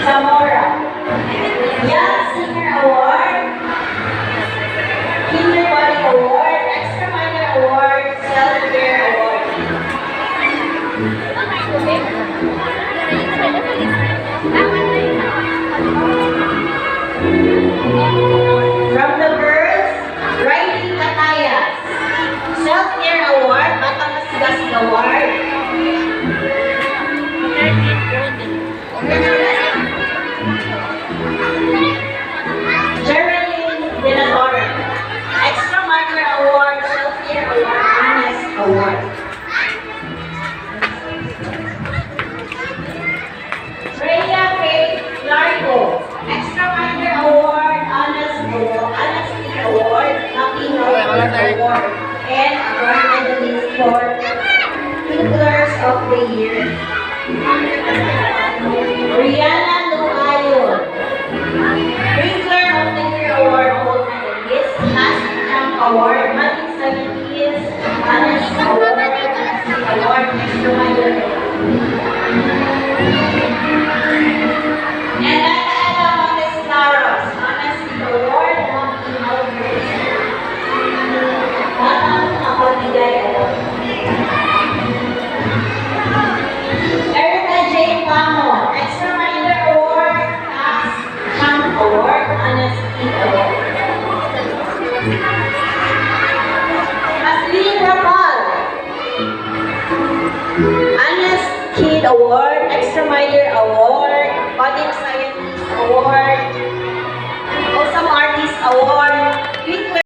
Zamora. Young Singer Award, Kinder Body Award, Extra Minor Award, Self-Care Award. From the girls, Riley Catayas, Self-Care Award, Batang Sigasig Award. Geraldine Denadora, Extra Minor Award, Self-Care Award, Honest Award. Rhea Faith Largo, Extra Minor Award, Honest Award, Latino Award, and Award Medalist for Tutors of the Year. Rihanna Luayon, Wrangler of the Year Award, Gold Medalist, Last Champ Award, Mating 70s, Honest Award, Award, Extra Minor and Ella Montescaros, Honest Award, Monkey Albert. Batang Nakabigay Award. Erica J. Pamo, Extra Minor Award, Last Champ Award, Honest Award. Kathleen Rapal, Honest Kid Award, Extra Minor Award, Budding Scientist Award, Awesome Artist Award,